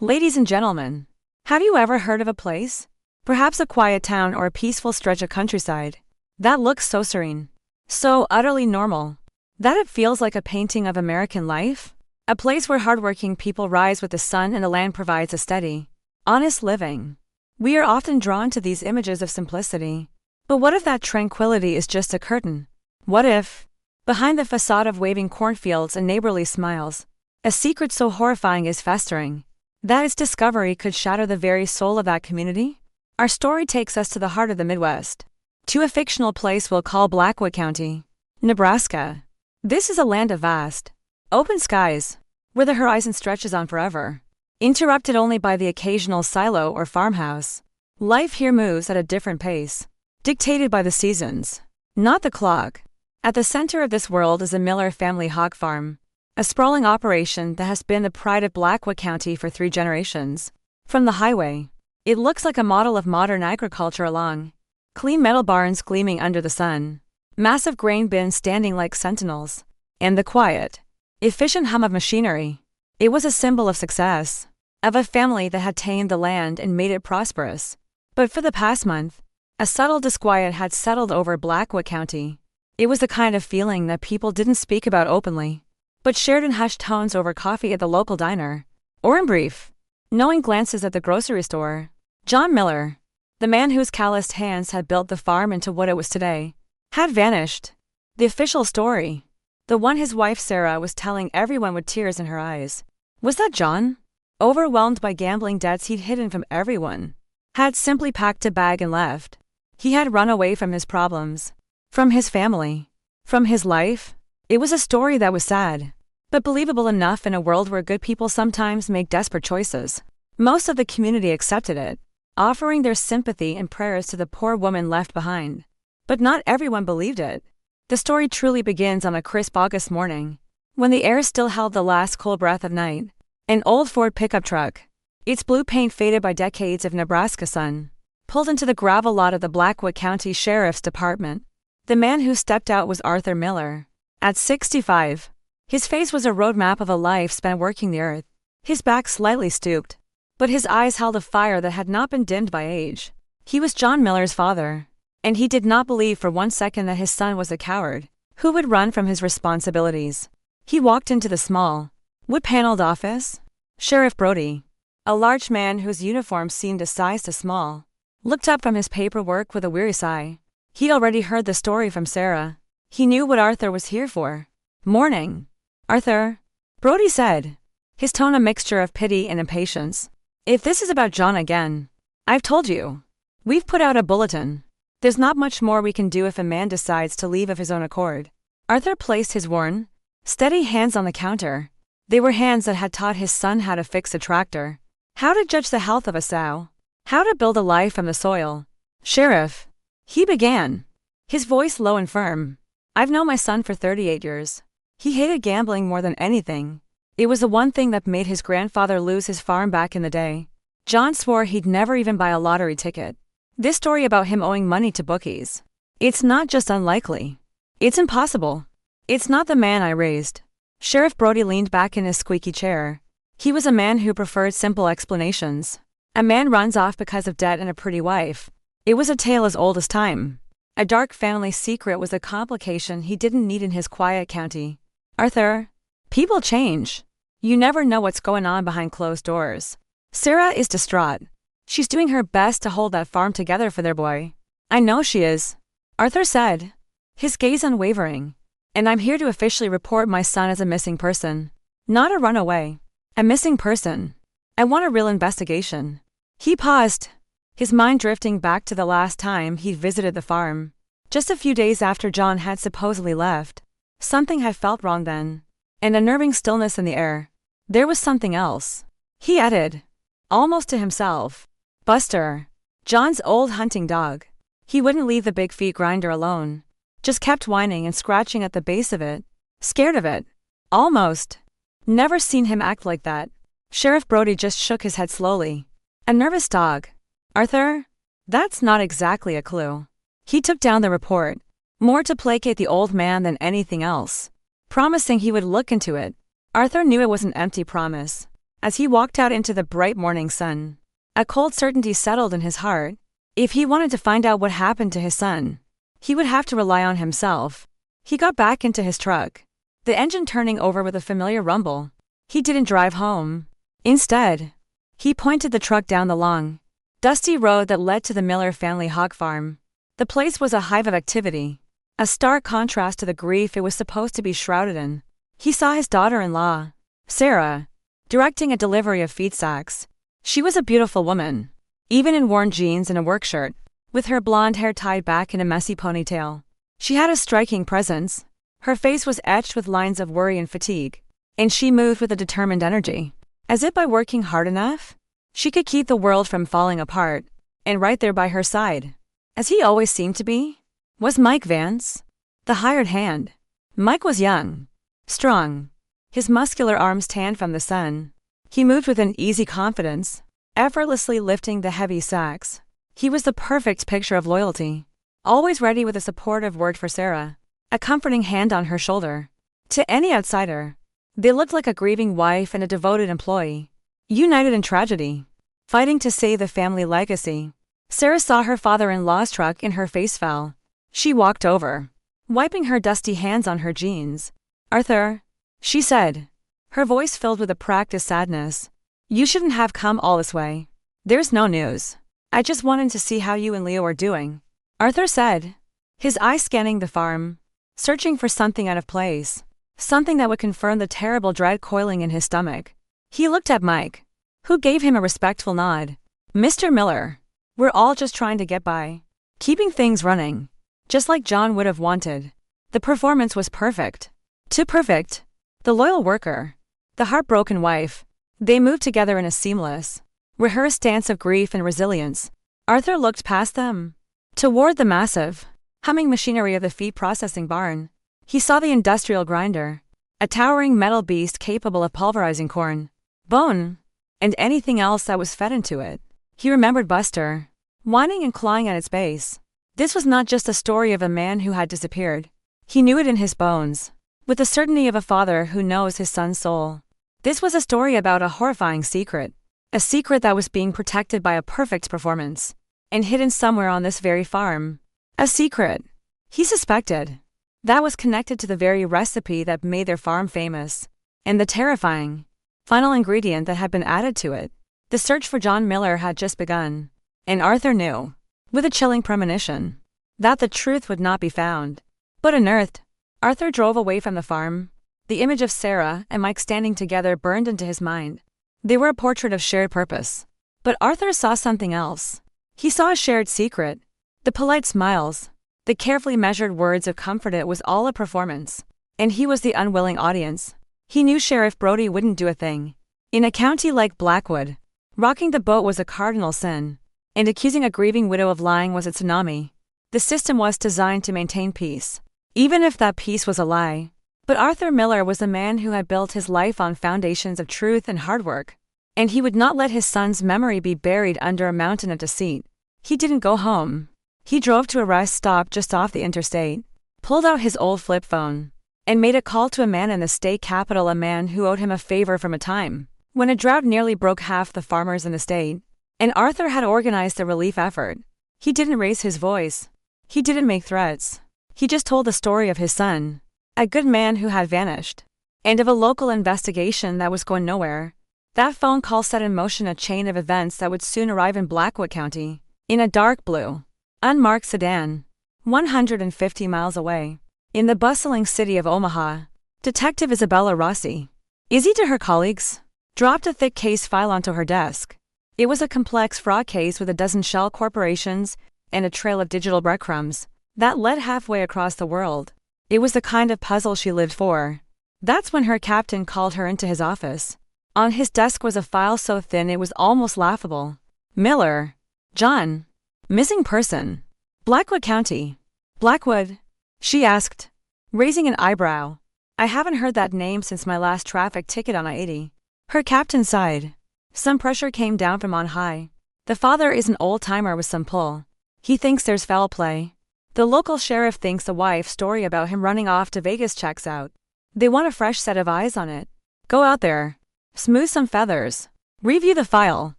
Ladies and gentlemen, have you ever heard of a place? Perhaps a quiet town or a peaceful stretch of countryside that looks so serene, so utterly normal, that it feels like a painting of American life? A place where hardworking people rise with the sun and the land provides a steady, honest living. We are often drawn to these images of simplicity. But what if that tranquility is just a curtain? What if, behind the facade of waving cornfields and neighborly smiles, a secret so horrifying is festering that its discovery could shatter the very soul of that community? Our story takes us to the heart of the Midwest, to a fictional place we'll call Blackwood County, Nebraska. This is a land of vast, open skies, where the horizon stretches on forever, interrupted only by the occasional silo or farmhouse. Life here moves at a different pace, dictated by the seasons, not the clock. At the center of this world is a Miller family hog farm, a sprawling operation that has been the pride of Blackwood County for 3 generations. From the highway, it looks like a model of modern agriculture along clean metal barns gleaming under the sun, massive grain bins standing like sentinels, and the quiet, efficient hum of machinery. It was a symbol of success, of a family that had tamed the land and made it prosperous. But for the past month, a subtle disquiet had settled over Blackwood County. It was the kind of feeling that people didn't speak about openly, but shared in hushed tones over coffee at the local diner, or in brief, knowing glances at the grocery store. John Miller, the man whose calloused hands had built the farm into what it was today, had vanished. The official story, the one his wife Sarah was telling everyone with tears in her eyes, was that John, overwhelmed by gambling debts he'd hidden from everyone, had simply packed a bag and left. He had run away from his problems, from his family, from his life. It was a story that was sad, but believable enough in a world where good people sometimes make desperate choices. Most of the community accepted it, offering their sympathy and prayers to the poor woman left behind. But not everyone believed it. The story truly begins on a crisp August morning, when the air still held the last cool breath of night. An old Ford pickup truck, its blue paint faded by decades of Nebraska sun, pulled into the gravel lot of the Blackwood County Sheriff's Department. The man who stepped out was Arthur Miller. At 65, his face was a roadmap of a life spent working the earth. His back slightly stooped, but his eyes held a fire that had not been dimmed by age. He was John Miller's father, and he did not believe for one second that his son was a coward who would run from his responsibilities. He walked into the small, wood-paneled office. Sheriff Brody, a large man whose uniform seemed a size too small, looked up from his paperwork with a weary sigh. He'd already heard the story from Sarah. He knew what Arthur was here for. "Morning, Arthur," Brody said, his tone a mixture of pity and impatience. "If this is about John again, I've told you. We've put out a bulletin. There's not much more we can do if a man decides to leave of his own accord." Arthur placed his worn, steady hands on the counter. They were hands that had taught his son how to fix a tractor, how to judge the health of a sow, how to build a life from the soil. "Sheriff," he began, his voice low and firm, "I've known my son for 38 years. He hated gambling more than anything. It was the one thing that made his grandfather lose his farm back in the day. John swore he'd never even buy a lottery ticket. This story about him owing money to bookies, it's not just unlikely. It's impossible. It's not the man I raised." Sheriff Brody leaned back in his squeaky chair. He was a man who preferred simple explanations. A man runs off because of debt and a pretty wife. It was a tale as old as time. A dark family secret was a complication he didn't need in his quiet county. "Arthur, people change. You never know what's going on behind closed doors. Sarah is distraught. She's doing her best to hold that farm together for their boy." "I know she is," Arthur said, his gaze unwavering. "And I'm here to officially report my son as a missing person. Not a runaway. A missing person. I want a real investigation." He paused, his mind drifting back to the last time he'd visited the farm. Just a few days after John had supposedly left. Something had felt wrong then. An unnerving stillness in the air. There was something else. He added, almost to himself, Buster, John's old hunting dog. He wouldn't leave the big feet grinder alone. Just kept whining and scratching at the base of it. Scared of it. Almost. Never seen him act like that. Sheriff Brody just shook his head slowly. "A nervous dog. Arthur? That's not exactly a clue." He took down the report, more to placate the old man than anything else, promising he would look into it. Arthur knew it was an empty promise. as he walked out into the bright morning sun. A cold certainty settled in his heart. If he wanted to find out what happened to his son, he would have to rely on himself. He got back into his truck, the engine turning over with a familiar rumble. He didn't drive home. Instead, he pointed the truck down the long, dusty road that led to the Miller family hog farm. The place was a hive of activity, a stark contrast to the grief it was supposed to be shrouded in. He saw his daughter-in-law, Sarah, directing a delivery of feed sacks. She was a beautiful woman, even in worn jeans and a work shirt, with her blonde hair tied back in a messy ponytail. She had a striking presence. Her face was etched with lines of worry and fatigue, and she moved with a determined energy, as if by working hard enough, she could keep the world from falling apart. And right there by her side, as he always seemed to be, was Mike Vance, the hired hand. Mike was young, strong, his muscular arms tanned from the sun. He moved with an easy confidence, effortlessly lifting the heavy sacks. He was the perfect picture of loyalty, always ready with a supportive word for Sarah, a comforting hand on her shoulder. To any outsider, they looked like a grieving wife and a devoted employee, united in tragedy, fighting to save the family legacy. Sarah saw her father-in-law's truck and her face fell. She walked over, wiping her dusty hands on her jeans. "Arthur," she said, her voice filled with a practiced sadness, "you shouldn't have come all this way. There's no news. I just wanted to see how you and Leo are doing," Arthur said, his eyes scanning the farm, searching for something out of place, something that would confirm the terrible dread coiling in his stomach. He looked at Mike, who gave him a respectful nod. "Mr. Miller, we're all just trying to get by, keeping things running, just like John would have wanted." The performance was perfect. Too perfect. The loyal worker, the heartbroken wife, they moved together in a seamless, rehearsed dance of grief and resilience. Arthur looked past them, toward the massive, humming machinery of the feed processing barn. He saw the industrial grinder, a towering metal beast capable of pulverizing corn, bone, and anything else that was fed into it. He remembered Buster, whining and clawing at its base. This was not just a story of a man who had disappeared. He knew it in his bones, with the certainty of a father who knows his son's soul. This was a story about a horrifying secret, a secret that was being protected by a perfect performance, and hidden somewhere on this very farm. A secret, he suspected, that was connected to the very recipe that made their farm famous, and the terrifying, final ingredient that had been added to it. The search for John Miller had just begun, and Arthur knew, with a chilling premonition, that the truth would not be found, but unearthed. Arthur drove away from the farm. The image of Sarah and Mike standing together burned into his mind. They were a portrait of shared purpose. But Arthur saw something else. He saw a shared secret. The polite smiles, the carefully measured words of comfort. It was all a performance, and he was the unwilling audience. He knew Sheriff Brody wouldn't do a thing. In a county like Blackwood, rocking the boat was a cardinal sin, and accusing a grieving widow of lying was a tsunami. The system was designed to maintain peace, even if that peace was a lie. But Arthur Miller was a man who had built his life on foundations of truth and hard work, and he would not let his son's memory be buried under a mountain of deceit. He didn't go home. He drove to a rest stop just off the interstate, pulled out his old flip phone, and made a call to a man in the state capital, a man who owed him a favor from a time when a drought nearly broke half the farmers in the state, and Arthur had organized a relief effort. He didn't raise his voice. He didn't make threats. He just told the story of his son, a good man who had vanished, and of a local investigation that was going nowhere. That phone call set in motion a chain of events that would soon arrive in Blackwood County, in a dark blue, unmarked sedan, 150 miles away. In the bustling city of Omaha, Detective Isabella Rossi, easy to her colleagues, dropped a thick case file onto her desk. It was a complex fraud case with a dozen shell corporations and a trail of digital breadcrumbs that led halfway across the world. It was the kind of puzzle she lived for. That's when her captain called her into his office. On his desk was a file so thin it was almost laughable. Miller. John. Missing person. Blackwood County. Blackwood? She asked, raising an eyebrow. I haven't heard that name since my last traffic ticket on I-80. Her captain sighed. Some pressure came down from on high. The father is an old-timer with some pull. He thinks there's foul play. The local sheriff thinks the wife's story about him running off to Vegas checks out. They want a fresh set of eyes on it. Go out there. smooth some feathers, review the file,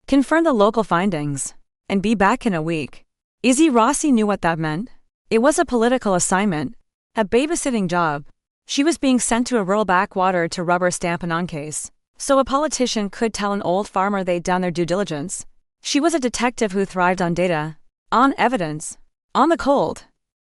confirm the local findings, and be back in a week. Izzy Rossi knew what that meant. It was a political assignment, a babysitting job. She was being sent to a rural backwater to rubber stamp an on-case, so a politician could tell an old farmer they'd done their due diligence. She was a detective who thrived on data, on evidence, on the cold,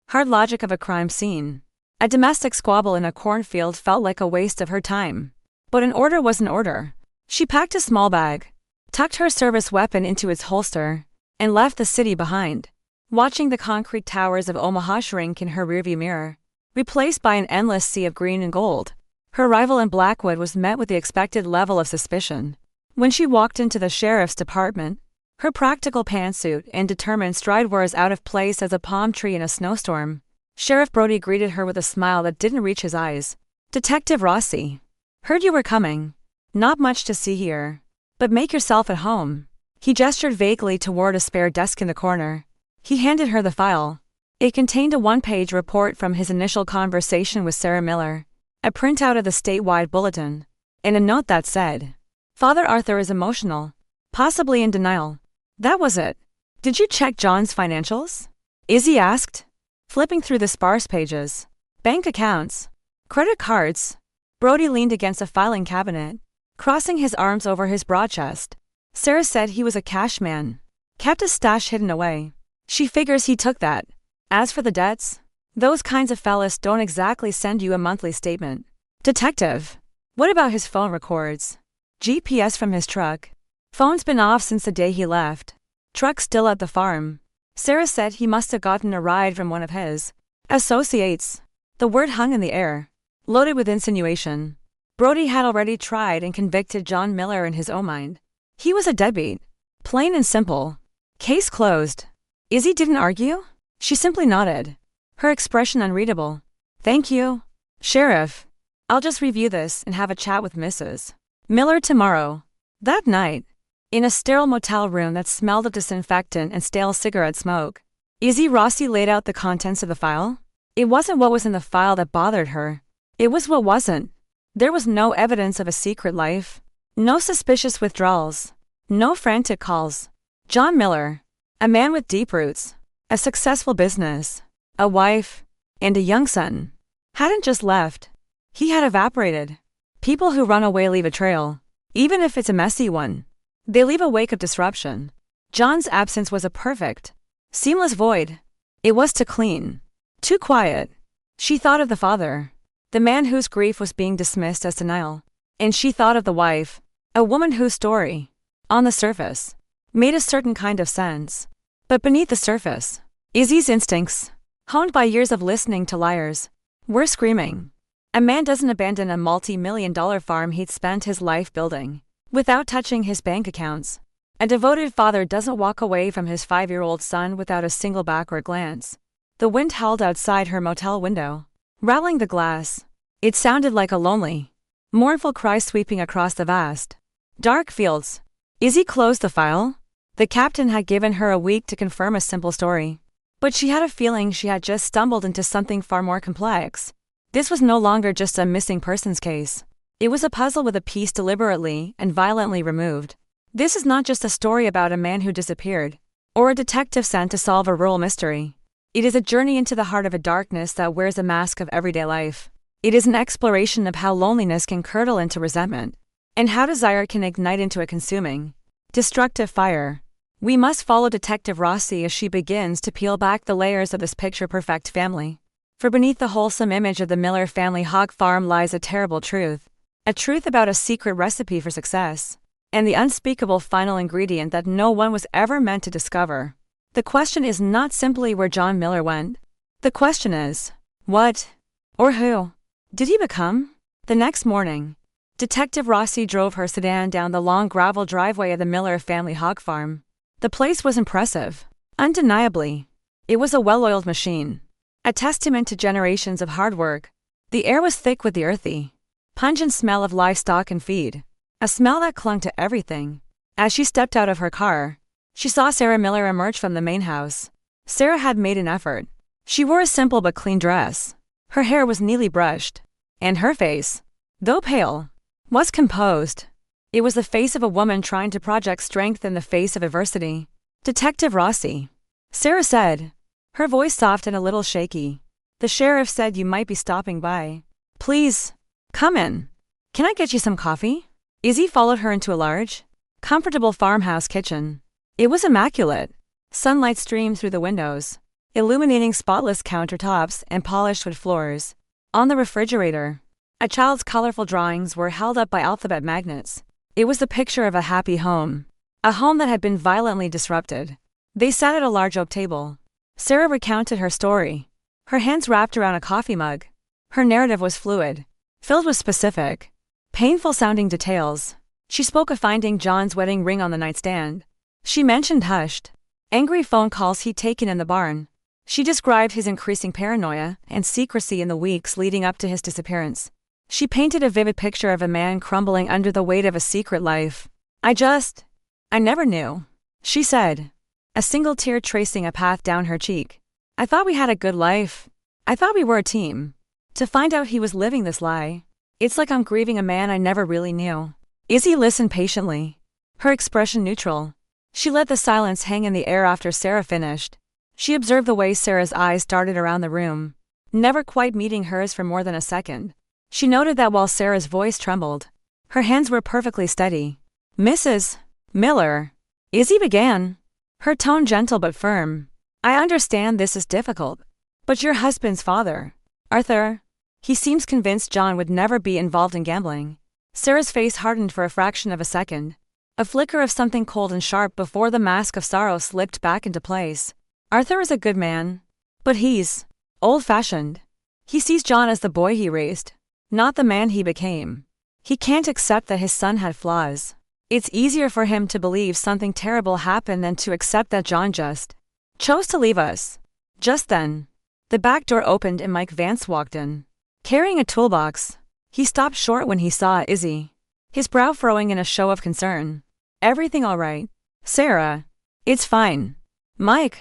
hard logic of a crime scene. A domestic squabble in a cornfield felt like a waste of her time. But an order was an order. She packed a small bag, tucked her service weapon into its holster, and left the city behind, watching the concrete towers of Omaha shrink in her rearview mirror, replaced by an endless sea of green and gold. Her arrival in Blackwood was met with the expected level of suspicion. When she walked into the sheriff's department, her practical pantsuit and determined stride were as out of place as a palm tree in a snowstorm. Sheriff Brody greeted her with a smile that didn't reach his eyes. "Detective Rossi. Heard you were coming. Not much to see here. But make yourself at home." He gestured vaguely toward a spare desk in the corner. He handed her the file. It contained a one-page report from his initial conversation with Sarah Miller, a printout of the statewide bulletin, and a note that said, "Father Arthur is emotional, possibly in denial." That was it. "Did you check John's financials?" Izzy asked, flipping through the sparse pages. "Bank accounts, credit cards." Brody leaned against a filing cabinet, crossing his arms over his broad chest. "Sarah said he was a cash man, kept his stash hidden away. She figures he took that. As for the debts, those kinds of fellas don't exactly send you a monthly statement." "Detective, what about his phone records? GPS from his truck. Phone's been off since the day he left. Truck still at the farm. Sarah said he must have gotten a ride from one of his associates." The word hung in the air, loaded with insinuation. Brody had already tried and convicted John Miller in his own mind. He was a deadbeat. Plain and simple. Case closed. Izzy didn't argue. She simply nodded, her expression unreadable. "Thank you, Sheriff. I'll just review this and have a chat with Mrs. Miller tomorrow." That night, in a sterile motel room that smelled of disinfectant and stale cigarette smoke, Izzy Rossi laid out the contents of the file. It wasn't what was in the file that bothered her. It was what wasn't. There was no evidence of a secret life, no suspicious withdrawals, no frantic calls. John Miller, a man with deep roots, a successful business, a wife, and a young son, hadn't just left. He had evaporated. People who run away leave a trail, even if it's a messy one. They leave a wake of disruption. John's absence was a perfect, seamless void. It was too clean, too quiet. She thought of the father, the man whose grief was being dismissed as denial. And she thought of the wife, a woman whose story, on the surface, made a certain kind of sense. But beneath the surface, Izzy's instincts, honed by years of listening to liars, were screaming. A man doesn't abandon a multi-million-dollar farm he'd spent his life building without touching his bank accounts. A devoted father doesn't walk away from his 5-year-old son without a single backward glance. The wind howled outside her motel window, rattling the glass. It sounded like a lonely, mournful cry sweeping across the vast, dark fields. Izzy closed the file. The captain had given her a week to confirm a simple story. But she had a feeling she had just stumbled into something far more complex. This was no longer just a missing persons case. It was a puzzle with a piece deliberately and violently removed. This is not just a story about a man who disappeared, or a detective sent to solve a rural mystery. It is a journey into the heart of a darkness that wears a mask of everyday life. It is an exploration of how loneliness can curdle into resentment, and how desire can ignite into a consuming, destructive fire. We must follow Detective Rossi as she begins to peel back the layers of this picture-perfect family. For beneath the wholesome image of the Miller family hog farm lies a terrible truth. A truth about a secret recipe for success, and the unspeakable final ingredient that no one was ever meant to discover. The question is not simply where John Miller went. The question is, what, or who, did he become? The next morning, Detective Rossi drove her sedan down the long gravel driveway of the Miller family hog farm. The place was impressive, undeniably. It was a well-oiled machine, a testament to generations of hard work. The air was thick with the earthy, pungent smell of livestock and feed, a smell that clung to everything. As she stepped out of her car, she saw Sarah Miller emerge from the main house. Sarah had made an effort. She wore a simple but clean dress. Her hair was neatly brushed, and her face, though pale, was composed. It was the face of a woman trying to project strength in the face of adversity. "Detective Rossi," Sarah said, her voice soft and a little shaky. "The sheriff said you might be stopping by. Please, come in. Can I get you some coffee?" Izzy followed her into a large, comfortable farmhouse kitchen. It was immaculate. Sunlight streamed through the windows, illuminating spotless countertops and polished wood floors. On the refrigerator, a child's colorful drawings were held up by alphabet magnets. It was the picture of a happy home. A home that had been violently disrupted. They sat at a large oak table. Sarah recounted her story, her hands wrapped around a coffee mug. Her narrative was fluid, filled with specific, painful-sounding details. She spoke of finding John's wedding ring on the nightstand. She mentioned hushed, angry phone calls he'd taken in the barn. She described his increasing paranoia and secrecy in the weeks leading up to his disappearance. She painted a vivid picture of a man crumbling under the weight of a secret life. I never knew," she said, a single tear tracing a path down her cheek. "I thought we had a good life. I thought we were a team. To find out he was living this lie. It's like I'm grieving a man I never really knew." Izzy listened patiently, her expression neutral. She let the silence hang in the air after Sarah finished. She observed the way Sarah's eyes darted around the room, never quite meeting hers for more than a second. She noted that while Sarah's voice trembled, her hands were perfectly steady. "Mrs. Miller," Izzy began, her tone gentle but firm. "I understand this is difficult, but your husband's father, Arthur, he seems convinced John would never be involved in gambling." Sarah's face hardened for a fraction of a second, a flicker of something cold and sharp before the mask of sorrow slipped back into place. "Arthur is a good man, but he's old-fashioned. He sees John as the boy he raised, not the man he became. He can't accept that his son had flaws. It's easier for him to believe something terrible happened than to accept that John just chose to leave us." Just then, the back door opened and Mike Vance walked in, carrying a toolbox. He stopped short when he saw Izzy, his brow furrowing in a show of concern. "Everything all right, Sarah?" "It's fine, Mike,"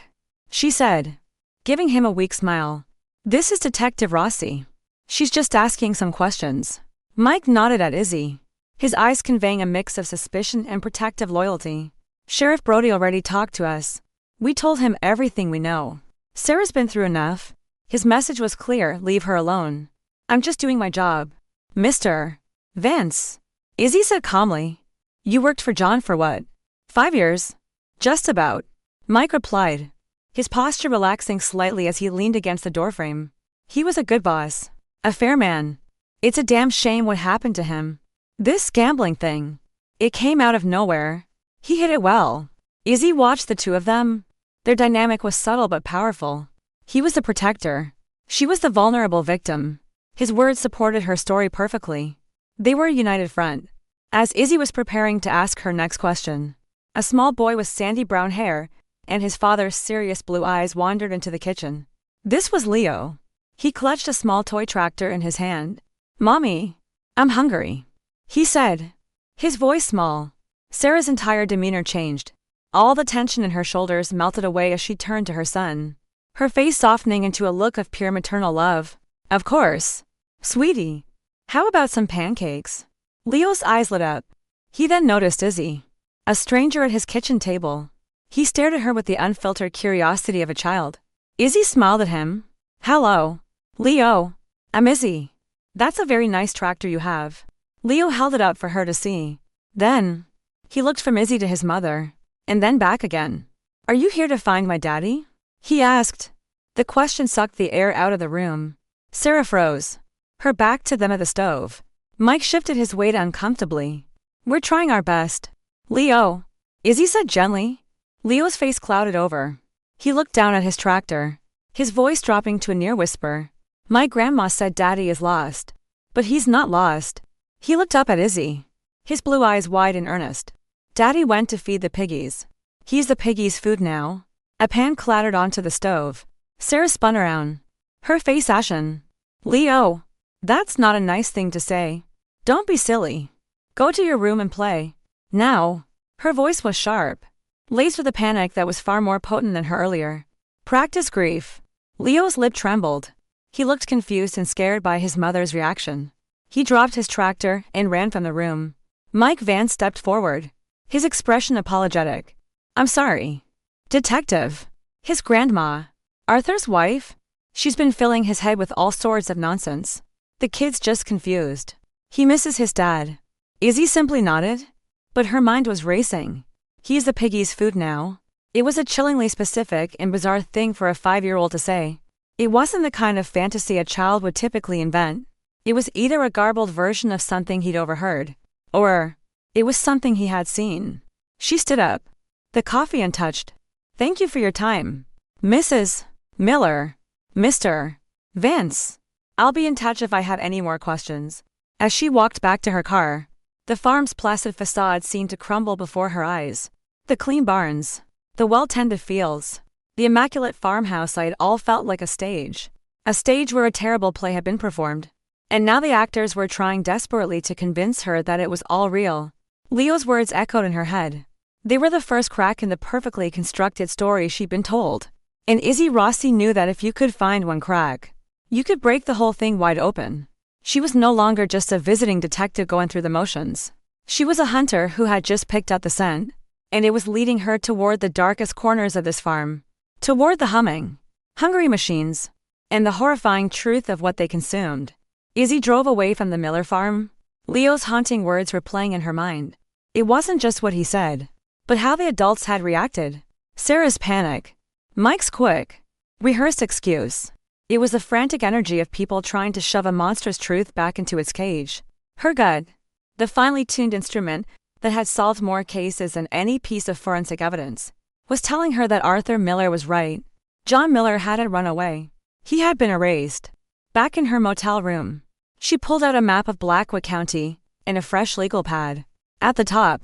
she said, giving him a weak smile. "This is Detective Rossi. She's just asking some questions." Mike nodded at Izzy, his eyes conveying a mix of suspicion and protective loyalty. "Sheriff Brody already talked to us. We told him everything we know. Sarah's been through enough." His message was clear: leave her alone. "I'm just doing my job, Mr. Vance," Izzy said calmly. "You worked for John for what? 5 years?" "Just about," Mike replied, his posture relaxing slightly as he leaned against the doorframe. "He was a good boss, a fair man. It's a damn shame what happened to him. This gambling thing. It came out of nowhere. He hid it well." Izzy watched the two of them. Their dynamic was subtle but powerful. He was the protector. She was the vulnerable victim. His words supported her story perfectly. They were a united front. As Izzy was preparing to ask her next question, a small boy with sandy brown hair and his father's serious blue eyes wandered into the kitchen. This was Leo. He clutched a small toy tractor in his hand. "Mommy, I'm hungry," he said, his voice small. Sarah's entire demeanor changed. All the tension in her shoulders melted away as she turned to her son, her face softening into a look of pure maternal love. "Of course, sweetie. How about some pancakes?" Leo's eyes lit up. He then noticed Izzy, a stranger at his kitchen table. He stared at her with the unfiltered curiosity of a child. Izzy smiled at him. "Hello, Leo. I'm Izzy. That's a very nice tractor you have." Leo held it up for her to see. Then, he looked from Izzy to his mother, and then back again. "Are you here to find my daddy?" he asked. The question sucked the air out of the room. Sarah froze, her back to them at the stove. Mike shifted his weight uncomfortably. "We're trying our best, Leo," Izzy said gently. Leo's face clouded over. He looked down at his tractor, his voice dropping to a near whisper. "My grandma said Daddy is lost. But he's not lost." He looked up at Izzy, his blue eyes wide in earnest. "Daddy went to feed the piggies. He's the piggies' food now." A pan clattered onto the stove. Sarah spun around, her face ashen. "Leo, that's not a nice thing to say. Don't be silly. Go to your room and play. Now." Her voice was sharp, laced with a panic that was far more potent than her earlier. "Practice grief." Leo's lip trembled. He looked confused and scared by his mother's reaction. He dropped his tractor and ran from the room. Mike Vance stepped forward, his expression apologetic. I'm sorry. Detective. His grandma. Arthur's wife? She's been filling his head with all sorts of nonsense. The kid's just confused. He misses his dad. Izzy simply nodded. But her mind was racing. He's the piggy's food now. It was a chillingly specific and bizarre thing for a 5-year-old to say. It wasn't the kind of fantasy a child would typically invent. It was either a garbled version of something he'd overheard, or it was something he had seen. She stood up, the coffee untouched. Thank you for your time, Mrs. Miller. Mr. Vance. I'll be in touch if I have any more questions. As she walked back to her car, the farm's placid facade seemed to crumble before her eyes. The clean barns, the well-tended fields, the immaculate farmhouse site all felt like a stage where a terrible play had been performed. And now the actors were trying desperately to convince her that it was all real. Leo's words echoed in her head. They were the first crack in the perfectly constructed story she'd been told. And Izzy Rossi knew that if you could find one crack, you could break the whole thing wide open. She was no longer just a visiting detective going through the motions. She was a hunter who had just picked up the scent, and it was leading her toward the darkest corners of this farm, toward the humming, hungry machines, and the horrifying truth of what they consumed. Izzy drove away from the Miller farm. Leo's haunting words were playing in her mind. It wasn't just what he said, but how the adults had reacted. Sarah's panic, Mike's quick, rehearsed excuse. It was the frantic energy of people trying to shove a monstrous truth back into its cage. Her gut, the finely tuned instrument that had solved more cases than any piece of forensic evidence, was telling her that Arthur Miller was right. John Miller hadn't run away. He had been erased. Back in her motel room, she pulled out a map of Blackwood County and a fresh legal pad. At the top,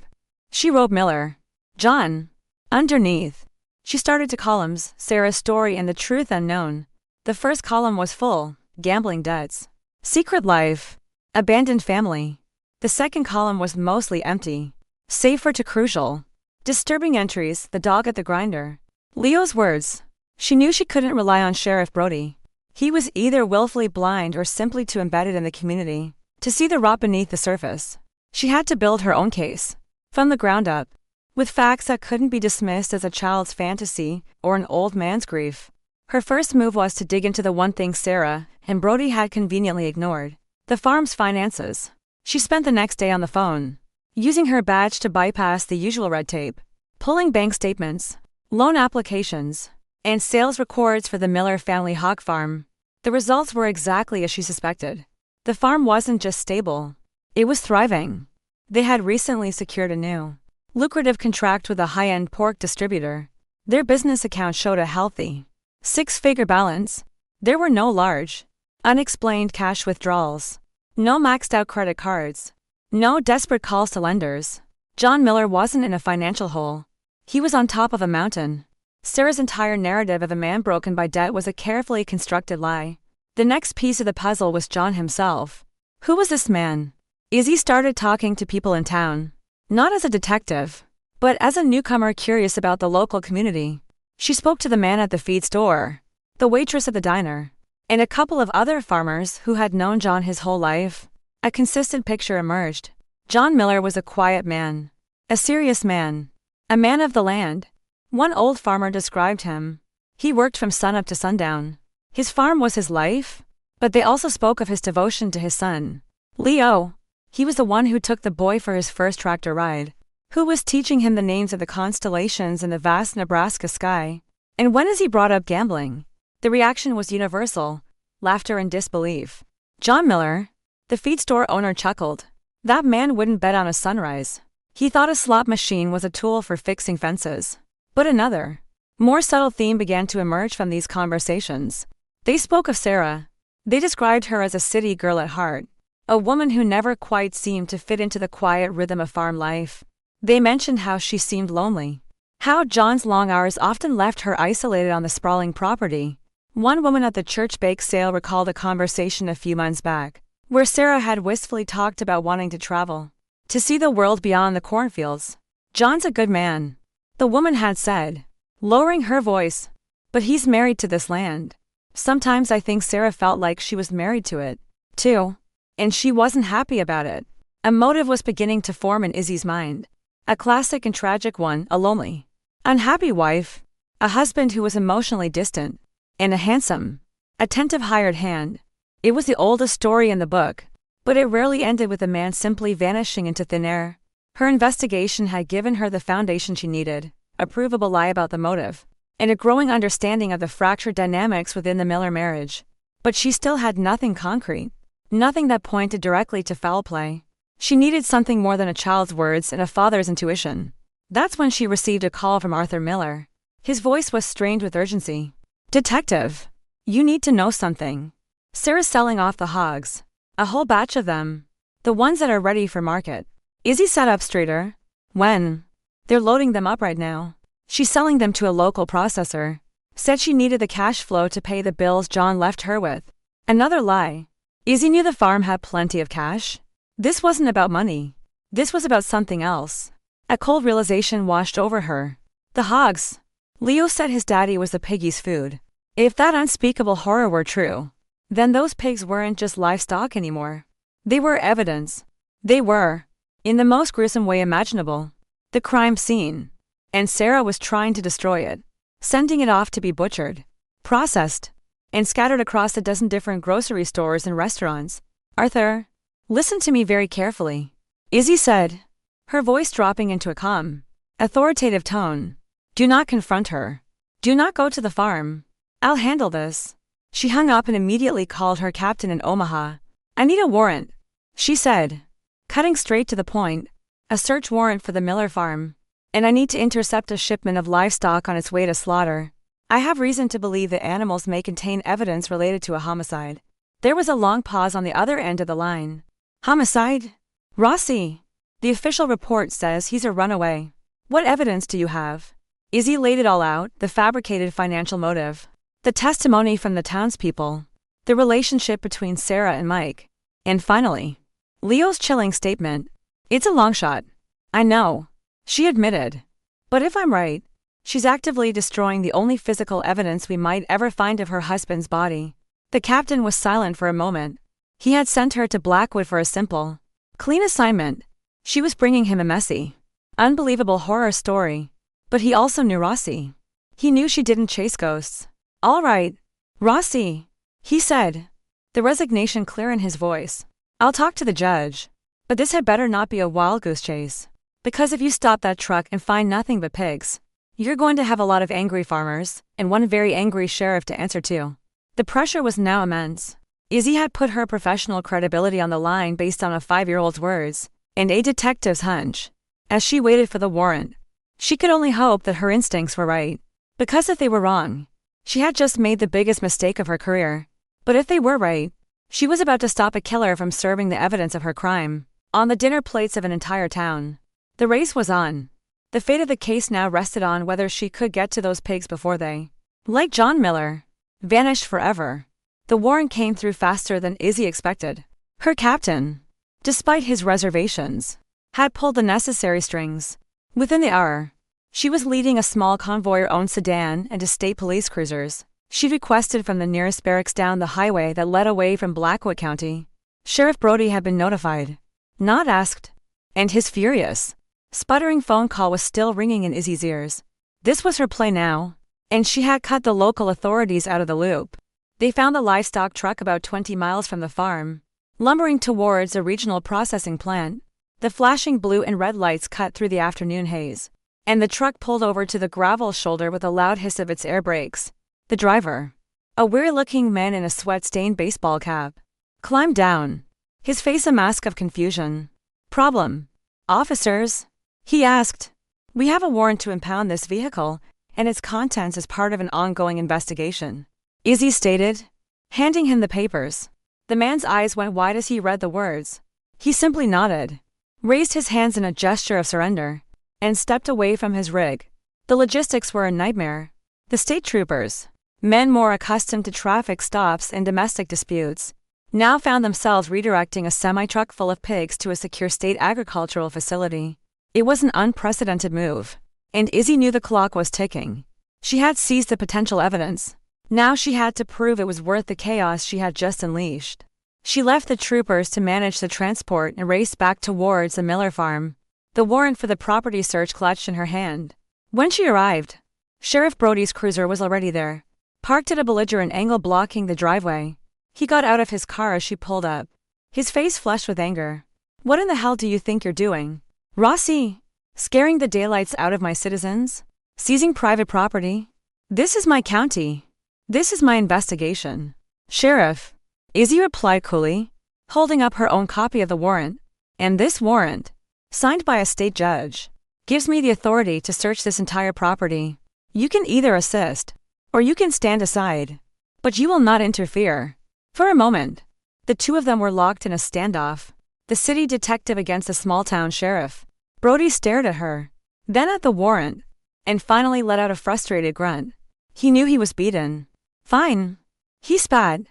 she wrote Miller. John. Underneath, she started to columns, Sarah's story and the truth unknown. The first column was full, gambling debts, secret life, abandoned family. The second column was mostly empty, save for two crucial, disturbing entries, the dog at the grinder. Leo's words. She knew she couldn't rely on Sheriff Brody. He was either willfully blind or simply too embedded in the community to see the rot beneath the surface. She had to build her own case, from the ground up, with facts that couldn't be dismissed as a child's fantasy or an old man's grief. Her first move was to dig into the one thing Sarah and Brody had conveniently ignored, the farm's finances. She spent the next day on the phone, using her badge to bypass the usual red tape, pulling bank statements, loan applications, and sales records for the Miller family hog farm. The results were exactly as she suspected. The farm wasn't just stable, it was thriving. They had recently secured a new, lucrative contract with a high-end pork distributor. Their business account showed a healthy, 6-figure balance. There were no large, unexplained cash withdrawals, no maxed-out credit cards, no desperate calls to lenders. John Miller wasn't in a financial hole. He was on top of a mountain. Sarah's entire narrative of a man broken by debt was a carefully constructed lie. The next piece of the puzzle was John himself. Who was this man? Izzy started talking to people in town, not as a detective, but as a newcomer curious about the local community. She spoke to the man at the feed store, the waitress at the diner, and a couple of other farmers who had known John his whole life. A consistent picture emerged. John Miller was a quiet man, a serious man, a man of the land. One old farmer described him. He worked from sunup to sundown. His farm was his life, but they also spoke of his devotion to his son, Leo. He was the one who took the boy for his first tractor ride, who was teaching him the names of the constellations in the vast Nebraska sky. And when as he brought up gambling, the reaction was universal, laughter and disbelief. John Miller, the feed store owner, chuckled. That man wouldn't bet on a sunrise. He thought a slot machine was a tool for fixing fences. But another, more subtle theme began to emerge from these conversations. They spoke of Sarah. They described her as a city girl at heart, a woman who never quite seemed to fit into the quiet rhythm of farm life. They mentioned how she seemed lonely, how John's long hours often left her isolated on the sprawling property. One woman at the church bake sale recalled a conversation a few months back, where Sarah had wistfully talked about wanting to travel, to see the world beyond the cornfields. John's a good man, the woman had said, lowering her voice, but he's married to this land. Sometimes I think Sarah felt like she was married to it, too, and she wasn't happy about it. A motive was beginning to form in Izzy's mind. A classic and tragic one: a lonely, unhappy wife, a husband who was emotionally distant, and a handsome, attentive hired hand. It was the oldest story in the book, but it rarely ended with the man simply vanishing into thin air. Her investigation had given her the foundation she needed: a provable lie about the motive, and a growing understanding of the fractured dynamics within the Miller marriage. But she still had nothing concrete, nothing that pointed directly to foul play. She needed something more than a child's words and a father's intuition. That's when she received a call from Arthur Miller. His voice was strained with urgency. "Detective, you need to know something. Sarah's selling off the hogs. A whole batch of them. The ones that are ready for market." Izzy sat up straighter. "When?" "They're loading them up right now. She's selling them to a local processor. Said she needed the cash flow to pay the bills John left her with." Another lie. Izzy knew the farm had plenty of cash. This wasn't about money. This was about something else. A cold realization washed over her. The hogs. Leo said his daddy was the piggy's food. If that unspeakable horror were true, then those pigs weren't just livestock anymore. They were evidence. They were, in the most gruesome way imaginable, the crime scene. And Sarah was trying to destroy it, sending it off to be butchered, processed, and scattered across a dozen different grocery stores and restaurants. "Arthur, listen to me very carefully," Izzy said, her voice dropping into a calm, authoritative tone. "Do not confront her. Do not go to the farm. I'll handle this." She hung up and immediately called her captain in Omaha. "I need a warrant," she said, cutting straight to the point. "A search warrant for the Miller farm. And I need to intercept a shipment of livestock on its way to slaughter. I have reason to believe the animals may contain evidence related to a homicide." There was a long pause on the other end of the line. "Homicide? Rossi. The official report says he's a runaway. What evidence do you have?" Izzy laid it all out: the fabricated financial motive, the testimony from the townspeople, the relationship between Sarah and Mike, and finally, Leo's chilling statement. "It's a long shot, I know," she admitted. "But if I'm right, she's actively destroying the only physical evidence we might ever find of her husband's body." The captain was silent for a moment. He had sent her to Blackwood for a simple, clean assignment. She was bringing him a messy, unbelievable horror story. But he also knew Rossi. He knew she didn't chase ghosts. "All right, Rossi," he said, the resignation clear in his voice. "I'll talk to the judge. But this had better not be a wild goose chase. Because if you stop that truck and find nothing but pigs, you're going to have a lot of angry farmers, and one very angry sheriff to answer to." The pressure was now immense. Izzy had put her professional credibility on the line based on a 5-year-old's words, and a detective's hunch. As she waited for the warrant, she could only hope that her instincts were right. Because if they were wrong, she had just made the biggest mistake of her career. But if they were right, she was about to stop a killer from serving the evidence of her crime on the dinner plates of an entire town. The race was on. The fate of the case now rested on whether she could get to those pigs before they, like John Miller, vanished forever. The warrant came through faster than Izzy expected. Her captain, despite his reservations, had pulled the necessary strings. Within the hour, she was leading a small convoy-owned sedan and 2 state police cruisers. She requested from the nearest barracks down the highway that led away from Blackwood County. Sheriff Brody had been notified, not asked, and his furious, sputtering phone call was still ringing in Izzy's ears. This was her play now, and she had cut the local authorities out of the loop. They found the livestock truck about 20 miles from the farm, lumbering towards a regional processing plant. The flashing blue and red lights cut through the afternoon haze, and the truck pulled over to the gravel shoulder with a loud hiss of its air brakes. The driver, a weary-looking man in a sweat-stained baseball cap, climbed down, his face a mask of confusion. "Problem, officers?" he asked. "We have a warrant to impound this vehicle and its contents as part of an ongoing investigation," Izzy stated, handing him the papers. The man's eyes went wide as he read the words. He simply nodded, raised his hands in a gesture of surrender, and stepped away from his rig. The logistics were a nightmare. The state troopers, men more accustomed to traffic stops and domestic disputes, now found themselves redirecting a semi-truck full of pigs to a secure state agricultural facility. It was an unprecedented move, and Izzy knew the clock was ticking. She had seized the potential evidence. Now she had to prove it was worth the chaos she had just unleashed. She left the troopers to manage the transport and raced back towards the Miller farm. The warrant for the property search clutched in her hand. When she arrived, Sheriff Brody's cruiser was already there, parked at a belligerent angle blocking the driveway. He got out of his car as she pulled up, his face flushed with anger. "What in the hell do you think you're doing, Rossi? Scaring the daylights out of my citizens? Seizing private property? This is my county. This is my investigation." "Sheriff," Izzy replied coolly, holding up her own copy of the warrant. "And this warrant, signed by a state judge, gives me the authority to search this entire property. You can either assist, or you can stand aside. But you will not interfere." For a moment, the two of them were locked in a standoff. The city detective against the small-town sheriff. Brody stared at her, then at the warrant, and finally let out a frustrated grunt. He knew he was beaten. "Fine," he spat,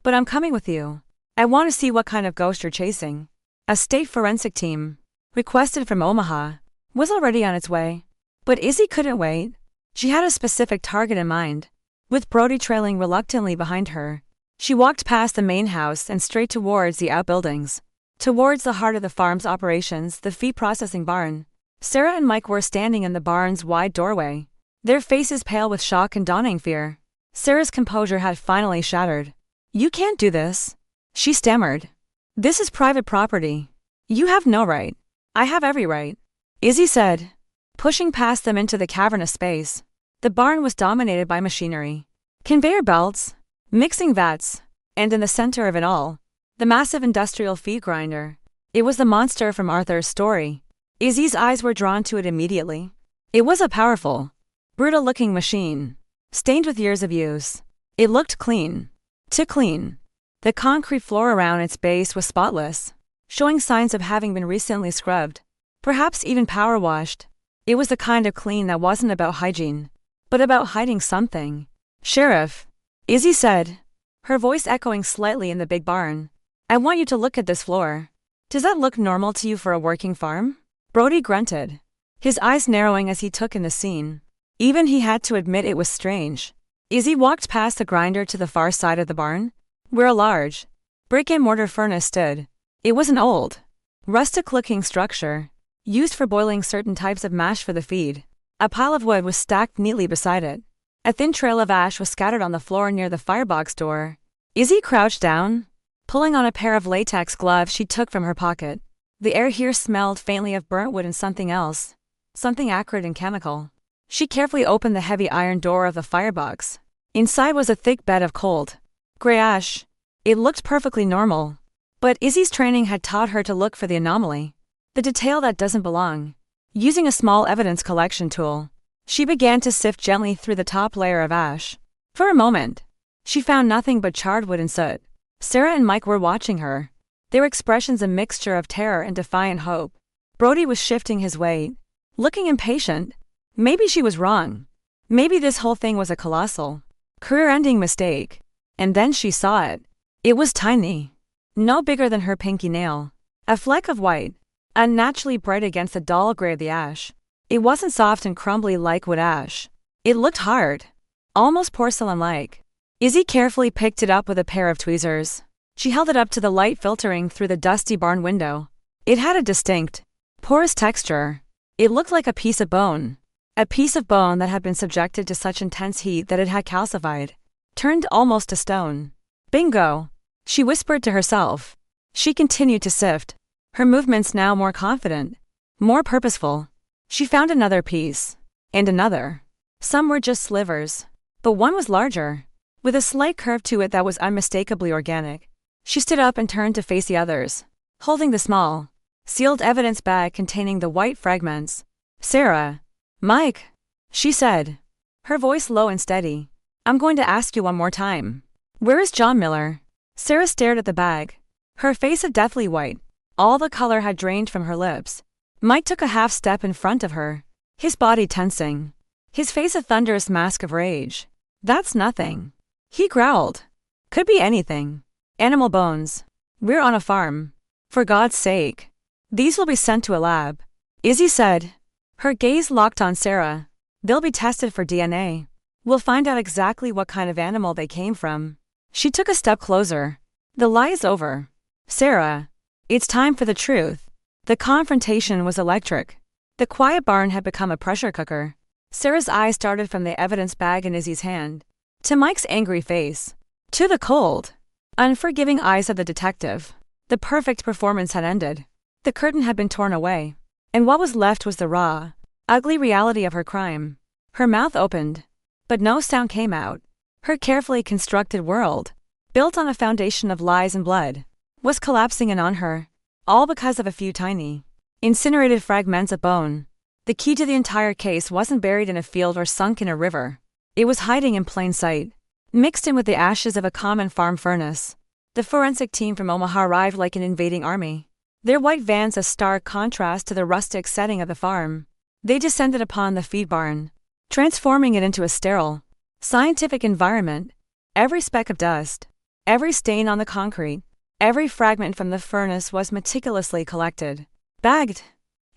"but I'm coming with you. I want to see what kind of ghost you're chasing." A state forensic team, requested from Omaha, was already on its way. But Izzy couldn't wait. She had a specific target in mind. With Brody trailing reluctantly behind her, she walked past the main house and straight towards the outbuildings. Towards the heart of the farm's operations, the feed processing barn. Sarah and Mike were standing in the barn's wide doorway, their faces pale with shock and dawning fear. Sarah's composure had finally shattered. "You can't do this," she stammered. "This is private property. You have no right." "I have every right," Izzy said, pushing past them into the cavernous space. The barn was dominated by machinery, conveyor belts, mixing vats, and in the center of it all, the massive industrial feed grinder. It was the monster from Arthur's story. Izzy's eyes were drawn to it immediately. It was a powerful, brutal-looking machine, stained with years of use. It looked clean. Too clean. The concrete floor around its base was spotless, showing signs of having been recently scrubbed, perhaps even power washed. It was the kind of clean that wasn't about hygiene, but about hiding something. "Sheriff," Izzy said, her voice echoing slightly in the big barn, "I want you to look at this floor. Does that look normal to you for a working farm?" Brody grunted, his eyes narrowing as he took in the scene. Even he had to admit it was strange. Izzy walked past the grinder to the far side of the barn, where a large, brick-and-mortar furnace stood. It was an old, rustic-looking structure, used for boiling certain types of mash for the feed. A pile of wood was stacked neatly beside it. A thin trail of ash was scattered on the floor near the firebox door. Izzy crouched down, pulling on a pair of latex gloves she took from her pocket. The air here smelled faintly of burnt wood and something else, something acrid and chemical. She carefully opened the heavy iron door of the firebox. Inside was a thick bed of cold, gray ash. It looked perfectly normal, but Izzy's training had taught her to look for the anomaly, the detail that doesn't belong. Using a small evidence collection tool, she began to sift gently through the top layer of ash. For a moment, she found nothing but charred wood and soot. Sarah and Mike were watching her, their expressions a mixture of terror and defiant hope. Brody was shifting his weight, looking impatient. Maybe she was wrong. Maybe this whole thing was a colossal, career-ending mistake. And then she saw it. It was tiny, no bigger than her pinky nail. A fleck of white, unnaturally bright against the dull gray of the ash. It wasn't soft and crumbly like wood ash. It looked hard, almost porcelain-like. Izzy carefully picked it up with a pair of tweezers. She held it up to the light filtering through the dusty barn window. It had a distinct, porous texture. It looked like a piece of bone. A piece of bone that had been subjected to such intense heat that it had calcified, turned almost to stone. "Bingo," she whispered to herself. She continued to sift, her movements now more confident, more purposeful. She found another piece, and another. Some were just slivers, but one was larger, with a slight curve to it that was unmistakably organic. She stood up and turned to face the others, holding the small, sealed evidence bag containing the white fragments. "Sarah, Mike," she said, her voice low and steady, "I'm going to ask you one more time. Where is John Miller?" Sarah stared at the bag, her face a deathly white. All the color had drained from her lips. Mike took a half step in front of her, his body tensing, his face a thunderous mask of rage. "That's nothing," he growled. "Could be anything. Animal bones. We're on a farm. For God's sake. These will be sent to a lab," Izzy said, her gaze locked on Sarah. "They'll be tested for DNA. We'll find out exactly what kind of animal they came from." She took a step closer, The lie is over. Sarah. It's time for the truth. The confrontation was electric. The quiet barn had become a pressure cooker. Sarah's eyes started from the evidence bag in Izzy's hand to Mike's angry face, to the cold, unforgiving eyes of the detective. The perfect performance had ended. The curtain had been torn away, and what was left was the raw, ugly reality of her crime. Her mouth opened, but no sound came out. Her carefully constructed world, built on a foundation of lies and blood, was collapsing in on her, all because of a few tiny, incinerated fragments of bone. The key to the entire case wasn't buried in a field or sunk in a river. It was hiding in plain sight, mixed in with the ashes of a common farm furnace. The forensic team from Omaha arrived like an invading army, their white vans a stark contrast to the rustic setting of the farm. They descended upon the feed barn, transforming it into a sterile, scientific environment. Every speck of dust, every stain on the concrete, every fragment from the furnace was meticulously collected, bagged,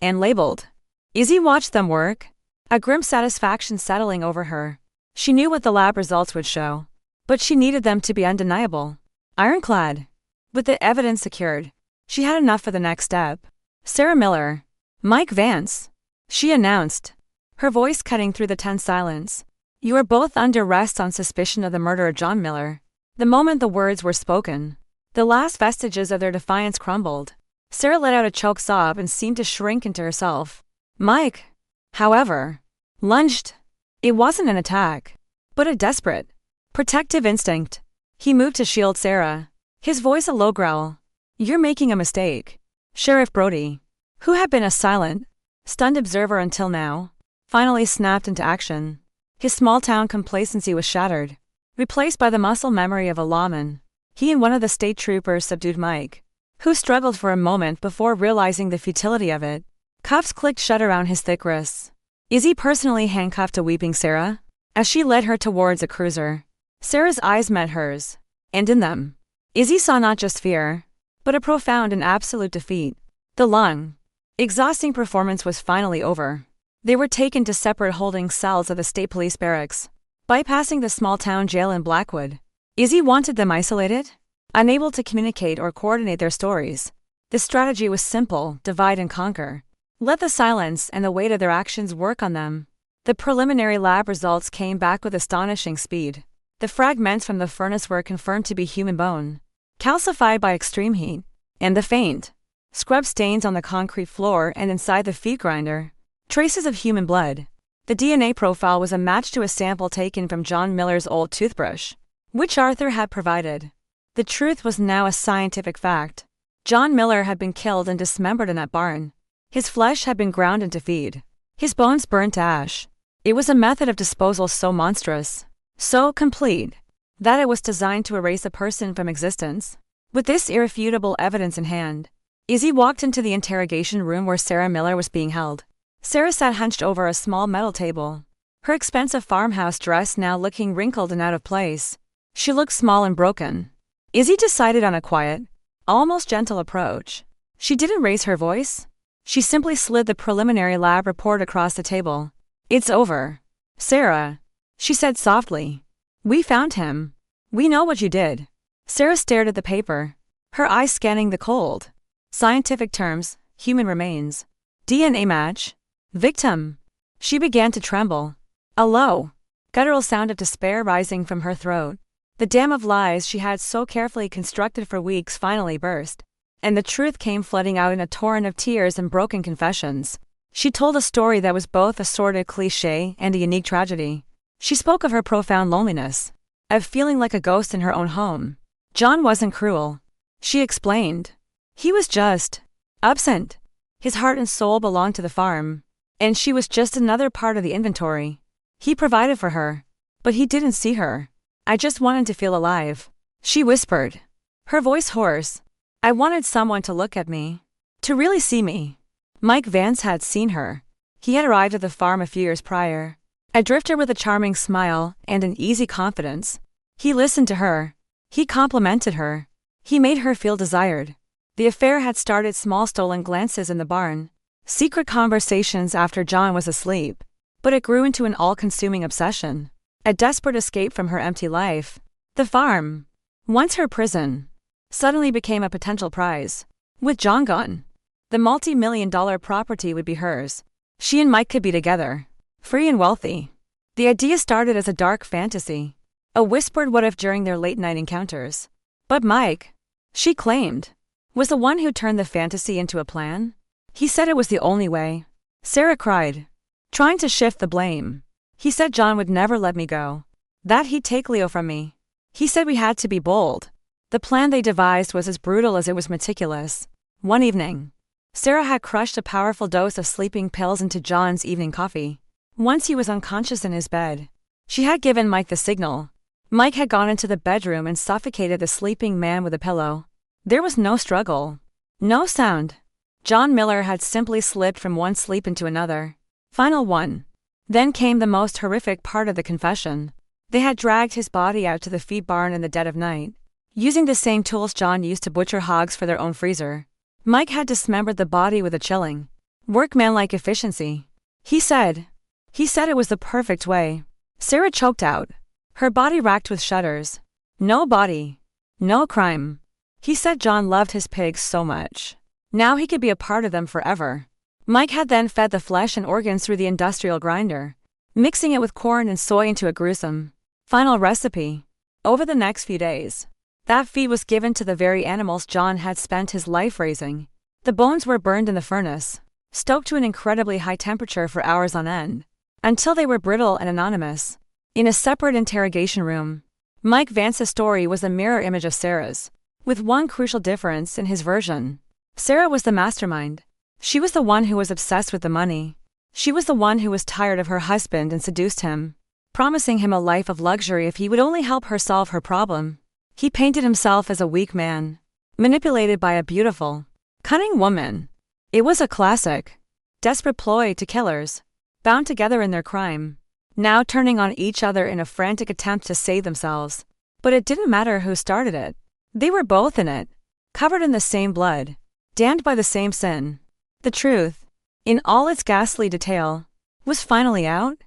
and labeled. Izzy watched them work, a grim satisfaction settling over her. She knew what the lab results would show, but she needed them to be undeniable, ironclad. With the evidence secured, she had enough for the next step. Sarah Miller, Mike Vance, she announced, her voice cutting through the tense silence. You are both under arrest on suspicion of the murder of John Miller. The moment the words were spoken, the last vestiges of their defiance crumbled. Sarah let out a choked sob and seemed to shrink into herself. Mike, however, lunged. It wasn't an attack, but a desperate, protective instinct. He moved to shield Sarah, his voice a low growl. You're making a mistake. Sheriff Brody, who had been a silent, stunned observer until now, finally snapped into action. His small-town complacency was shattered, replaced by the muscle memory of a lawman. He and one of the state troopers subdued Mike, who struggled for a moment before realizing the futility of it. Cuffs clicked shut around his thick wrists. Izzy personally handcuffed a weeping Sarah, as she led her towards a cruiser. Sarah's eyes met hers, and in them, Izzy saw not just fear, but a profound and absolute defeat. The long, exhausting performance was finally over. They were taken to separate holding cells of the state police barracks, bypassing the small-town jail in Blackwood. Izzy wanted them isolated, unable to communicate or coordinate their stories. The strategy was simple: divide and conquer. Let the silence and the weight of their actions work on them. The preliminary lab results came back with astonishing speed. The fragments from the furnace were confirmed to be human bone, calcified by extreme heat, and the faint, scrub stains on the concrete floor and inside the feed grinder, traces of human blood. The DNA profile was a match to a sample taken from John Miller's old toothbrush, which Arthur had provided. The truth was now a scientific fact. John Miller had been killed and dismembered in that barn. His flesh had been ground into feed, his bones burnt to ash. It was a method of disposal so monstrous, so complete, that it was designed to erase a person from existence. With this irrefutable evidence in hand, Izzy walked into the interrogation room where Sarah Miller was being held. Sarah sat hunched over a small metal table, her expensive farmhouse dress now looking wrinkled and out of place. She looked small and broken. Izzy decided on a quiet, almost gentle approach. She didn't raise her voice. She simply slid the preliminary lab report across the table. It's over, Sarah, she said softly. We found him. We know what you did. Sarah stared at the paper, her eyes scanning the cold, scientific terms, human remains, DNA match, victim. She began to tremble, a low, guttural sound of despair rising from her throat. The dam of lies she had so carefully constructed for weeks finally burst, and the truth came flooding out in a torrent of tears and broken confessions. She told a story that was both a sordid cliché and a unique tragedy. She spoke of her profound loneliness, of feeling like a ghost in her own home. John wasn't cruel, she explained. He was just absent. His heart and soul belonged to the farm, and she was just another part of the inventory. He provided for her, but he didn't see her. I just wanted to feel alive, she whispered, her voice hoarse. I wanted someone to look at me, to really see me. Mike Vance had seen her. He had arrived at the farm a few years prior, a drifter with a charming smile and an easy confidence. He listened to her. He complimented her. He made her feel desired. The affair had started small stolen glances in the barn, secret conversations after John was asleep, but it grew into an all-consuming obsession, a desperate escape from her empty life. The farm, once her prison, suddenly became a potential prize. With John gone, the multi-million-dollar property would be hers. She and Mike could be together, free and wealthy. The idea started as a dark fantasy, a whispered what-if during their late-night encounters. But Mike, she claimed, was the one who turned the fantasy into a plan. He said it was the only way. Sarah cried, trying to shift the blame. He said John would never let me go, that he'd take Leo from me. He said we had to be bold. The plan they devised was as brutal as it was meticulous. One evening, Sarah had crushed a powerful dose of sleeping pills into John's evening coffee. Once he was unconscious in his bed, she had given Mike the signal. Mike had gone into the bedroom and suffocated the sleeping man with a pillow. There was no struggle, no sound. John Miller had simply slipped from one sleep into another. Final one. Then came the most horrific part of the confession. They had dragged his body out to the feed barn in the dead of night, using the same tools John used to butcher hogs for their own freezer. Mike had dismembered the body with a chilling, workmanlike efficiency. He said it was the perfect way. Sarah choked out, her body racked with shudders. No body, no crime. He said John loved his pigs so much. Now he could be a part of them forever. Mike had then fed the flesh and organs through the industrial grinder, mixing it with corn and soy into a gruesome, final recipe. Over the next few days, that feed was given to the very animals John had spent his life raising. The bones were burned in the furnace, stoked to an incredibly high temperature for hours on end, until they were brittle and anonymous. In a separate interrogation room, Mike Vance's story was a mirror image of Sarah's, with one crucial difference in his version. Sarah was the mastermind. She was the one who was obsessed with the money. She was the one who was tired of her husband and seduced him, promising him a life of luxury if he would only help her solve her problem. He painted himself as a weak man, manipulated by a beautiful, cunning woman. It was a classic, desperate ploy to killers, bound together in their crime, now turning on each other in a frantic attempt to save themselves. But it didn't matter who started it. They were both in it, covered in the same blood, damned by the same sin. The truth, in all its ghastly detail, was finally out.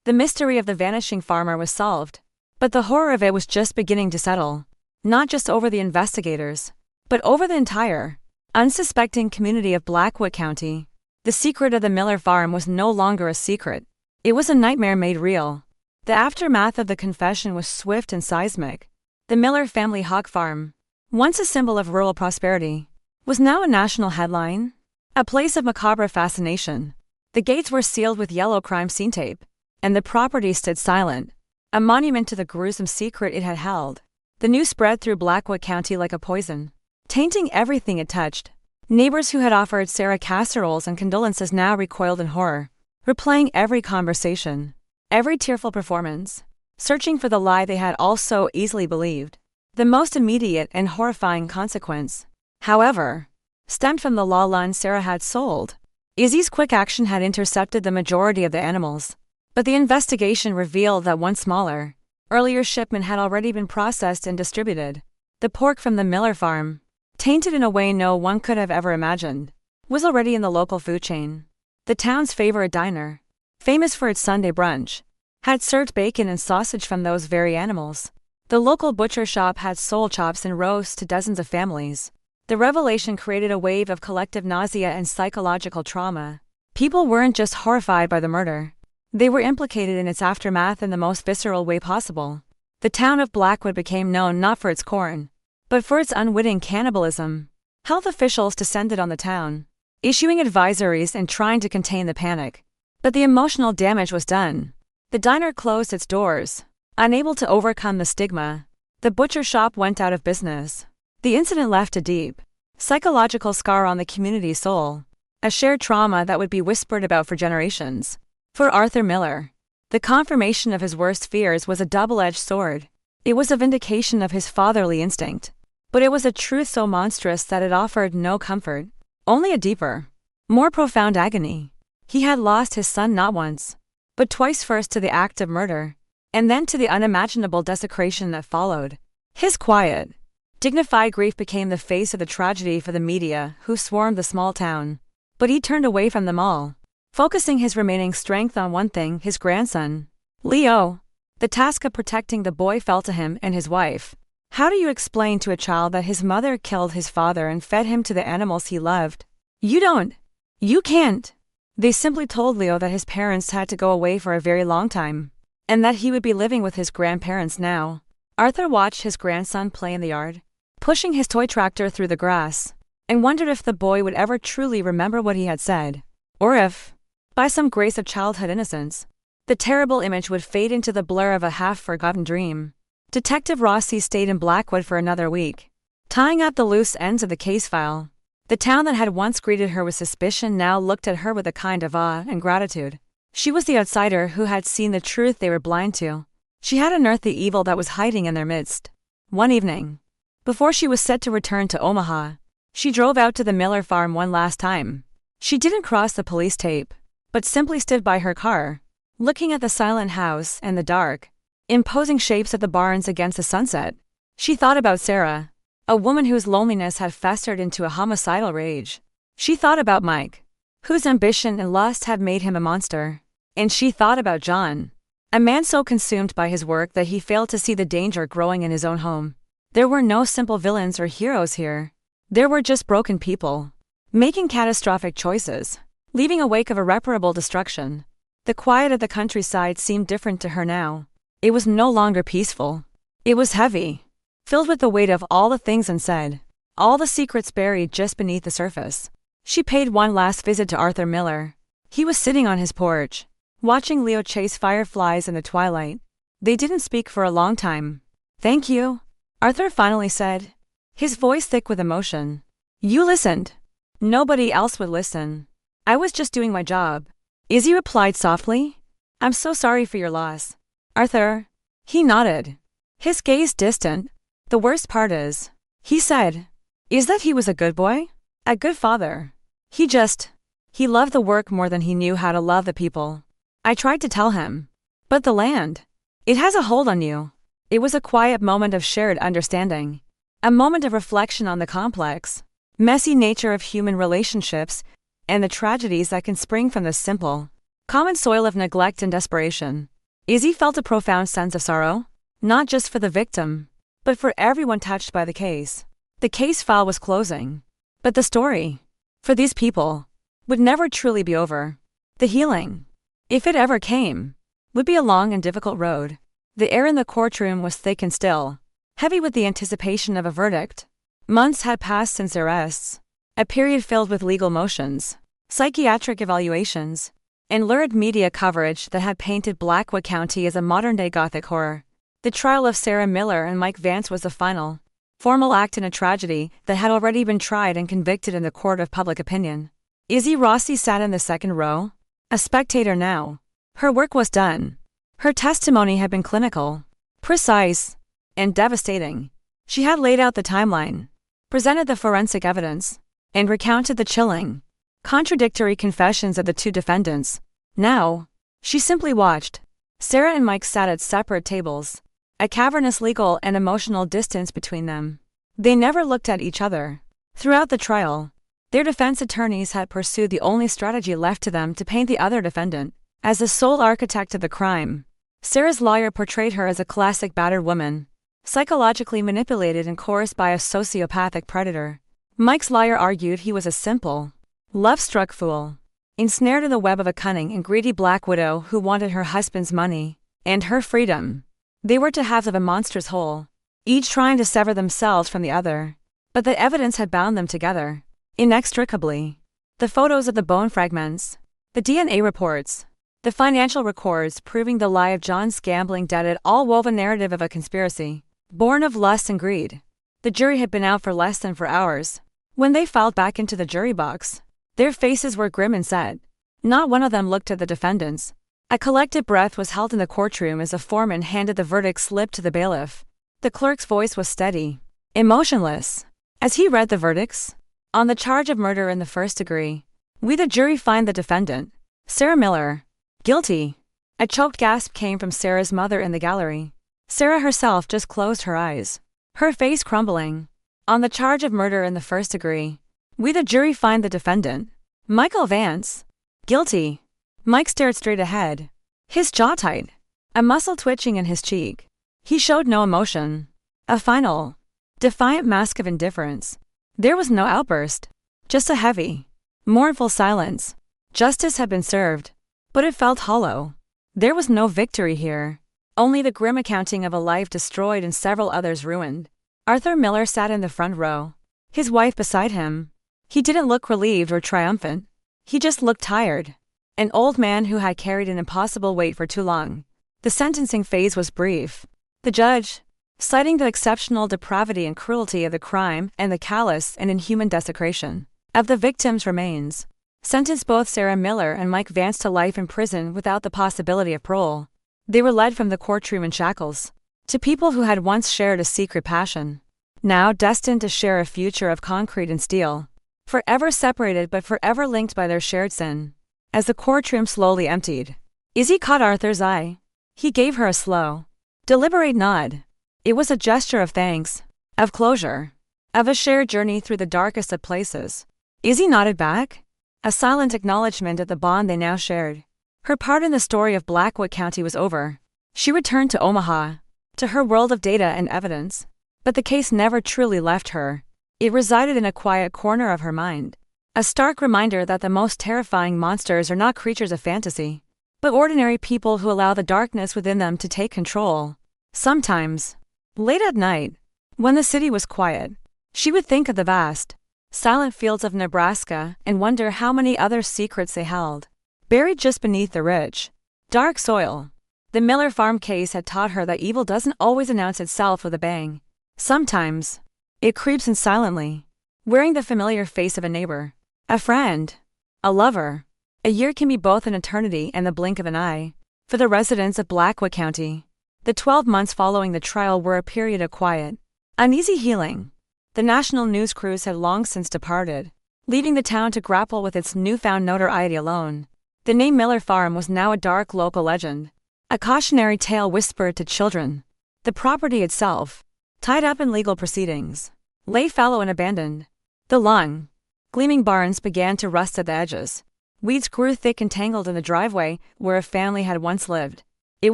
The mystery of the vanishing farmer was solved, but the horror of it was just beginning to settle, not just over the investigators, but over the entire, unsuspecting community of Blackwood County. The secret of the Miller farm was no longer a secret. It was a nightmare made real. The aftermath of the confession was swift and seismic. The Miller family hog farm, once a symbol of rural prosperity, was now a national headline, a place of macabre fascination. The gates were sealed with yellow crime scene tape, and the property stood silent, a monument to the gruesome secret it had held. The news spread through Blackwood County like a poison, tainting everything it touched. Neighbors who had offered Sarah casseroles and condolences now recoiled in horror, replaying every conversation, every tearful performance, searching for the lie they had all so easily believed. The most immediate and horrifying consequence, however, stemmed from the lawline Sarah had sold. Izzy's quick action had intercepted the majority of the animals, but the investigation revealed that one smaller, earlier shipment had already been processed and distributed. The pork from the Miller farm, tainted in a way no one could have ever imagined, was already in the local food chain. The town's favorite diner, famous for its Sunday brunch, had served bacon and sausage from those very animals. The local butcher shop had sold chops and roasts to dozens of families. The revelation created a wave of collective nausea and psychological trauma. People weren't just horrified by the murder. They were implicated in its aftermath in the most visceral way possible. The town of Blackwood became known not for its corn, but for its unwitting cannibalism. Health officials descended on the town, issuing advisories and trying to contain the panic. But the emotional damage was done. The diner closed its doors, unable to overcome the stigma. The butcher shop went out of business. The incident left a deep, psychological scar on the community's soul, a shared trauma that would be whispered about for generations. For Arthur Miller, the confirmation of his worst fears was a double-edged sword. It was a vindication of his fatherly instinct, but it was a truth so monstrous that it offered no comfort, only a deeper, more profound agony. He had lost his son not once, but twice, first to the act of murder, and then to the unimaginable desecration that followed. His quiet, dignified grief became the face of the tragedy for the media who swarmed the small town. But he turned away from them all, focusing his remaining strength on one thing: his grandson, Leo. The task of protecting the boy fell to him and his wife. How do you explain to a child that his mother killed his father and fed him to the animals he loved? You don't. You can't. They simply told Leo that his parents had to go away for a very long time, and that he would be living with his grandparents now. Arthur watched his grandson play in the yard, pushing his toy tractor through the grass, and wondered if the boy would ever truly remember what he had said, or if, by some grace of childhood innocence, the terrible image would fade into the blur of a half-forgotten dream. Detective Rossi stayed in Blackwood for another week, tying up the loose ends of the case file. The town that had once greeted her with suspicion now looked at her with a kind of awe and gratitude. She was the outsider who had seen the truth they were blind to. She had unearthed the evil that was hiding in their midst. One evening, before she was set to return to Omaha, she drove out to the Miller farm one last time. She didn't cross the police tape, but simply stood by her car, looking at the silent house and the dark, imposing shapes of the barns against the sunset. She thought about Sarah, a woman whose loneliness had festered into a homicidal rage. She thought about Mike, whose ambition and lust had made him a monster. And she thought about John, a man so consumed by his work that he failed to see the danger growing in his own home. There were no simple villains or heroes here. There were just broken people, making catastrophic choices, leaving a wake of irreparable destruction. The quiet of the countryside seemed different to her now. It was no longer peaceful. It was heavy, filled with the weight of all the things unsaid, all the secrets buried just beneath the surface. She paid one last visit to Arthur Miller. He was sitting on his porch, watching Leo chase fireflies in the twilight. They didn't speak for a long time. "Thank you," Arthur finally said, his voice thick with emotion. "You listened. Nobody else would listen. I was just doing my job." Izzy replied softly, "I'm so sorry for your loss, Arthur." He nodded, his gaze distant. "The worst part is," he said, "is that he was a good boy, a good father. He loved the work more than he knew how to love the people. I tried to tell him. But the land, it has a hold on you." It was a quiet moment of shared understanding, a moment of reflection on the complex, messy nature of human relationships and the tragedies that can spring from the simple, common soil of neglect and desperation. Izzy felt a profound sense of sorrow, not just for the victim, but for everyone touched by the case. The case file was closing, but the story, for these people, would never truly be over. The healing, if it ever came, would be a long and difficult road. The air in the courtroom was thick and still, heavy with the anticipation of a verdict. Months had passed since arrests, a period filled with legal motions, psychiatric evaluations, and lurid media coverage that had painted Blackwood County as a modern-day Gothic horror. The trial of Sarah Miller and Mike Vance was the final, formal act in a tragedy that had already been tried and convicted in the court of public opinion. Izzy Rossi sat in the second row, a spectator now. Her work was done. Her testimony had been clinical, precise, and devastating. She had laid out the timeline, presented the forensic evidence, and recounted the chilling, contradictory confessions of the two defendants. Now, she simply watched. Sarah and Mike sat at separate tables, a cavernous legal and emotional distance between them. They never looked at each other. Throughout the trial, their defense attorneys had pursued the only strategy left to them to paint the other defendant as the sole architect of the crime. Sarah's lawyer portrayed her as a classic battered woman, psychologically manipulated and coerced by a sociopathic predator. Mike's lawyer argued he was a simple, love-struck fool, ensnared in the web of a cunning and greedy black widow who wanted her husband's money and her freedom. They were two halves of a monstrous whole, each trying to sever themselves from the other. But the evidence had bound them together, inextricably. The photos of the bone fragments, the DNA reports, the financial records proving the lie of John's gambling debt had all wove a narrative of a conspiracy, born of lust and greed. The jury had been out for less than 4 hours. When they filed back into the jury box, their faces were grim and set. Not one of them looked at the defendants. A collective breath was held in the courtroom as the foreman handed the verdict slip to the bailiff. The clerk's voice was steady, emotionless, as he read the verdicts. On the charge of murder in the first degree, we the jury find the defendant, Sarah Miller, guilty. A choked gasp came from Sarah's mother in the gallery. Sarah herself just closed her eyes, her face crumbling. On the charge of murder in the first degree, we the jury find the defendant, Michael Vance, guilty. Mike stared straight ahead, his jaw tight, a muscle twitching in his cheek. He showed no emotion. A final, defiant mask of indifference. There was no outburst, just a heavy, mournful silence. Justice had been served, but it felt hollow. There was no victory here, only the grim accounting of a life destroyed and several others ruined. Arthur Miller sat in the front row, his wife beside him. He didn't look relieved or triumphant. He just looked tired. An old man who had carried an impossible weight for too long. The sentencing phase was brief. The judge, citing the exceptional depravity and cruelty of the crime and the callous and inhuman desecration of the victim's remains, sentenced both Sarah Miller and Mike Vance to life in prison without the possibility of parole. They were led from the courtroom in shackles to people who had once shared a secret passion, now destined to share a future of concrete and steel, forever separated but forever linked by their shared sin. As the courtroom slowly emptied, Izzy caught Arthur's eye. He gave her a slow, deliberate nod. It was a gesture of thanks, of closure, of a shared journey through the darkest of places. Izzy nodded back, a silent acknowledgement of the bond they now shared. Her part in the story of Blackwood County was over. She returned to Omaha, to her world of data and evidence. But the case never truly left her. It resided in a quiet corner of her mind. A stark reminder that the most terrifying monsters are not creatures of fantasy, but ordinary people who allow the darkness within them to take control. Sometimes, late at night, when the city was quiet, she would think of the vast, silent fields of Nebraska and wonder how many other secrets they held, buried just beneath the rich, dark soil. The Miller farm case had taught her that evil doesn't always announce itself with a bang. Sometimes, it creeps in silently, wearing the familiar face of a neighbor, a friend, a lover. A year can be both an eternity and the blink of an eye. For the residents of Blackwood County, the 12 months following the trial were a period of quiet, uneasy healing. The national news crews had long since departed, leaving the town to grapple with its newfound notoriety alone. The name Miller Farm was now a dark local legend, a cautionary tale whispered to children. The property itself, tied up in legal proceedings, lay fallow and abandoned. The long, gleaming barns began to rust at the edges. Weeds grew thick and tangled in the driveway where a family had once lived. It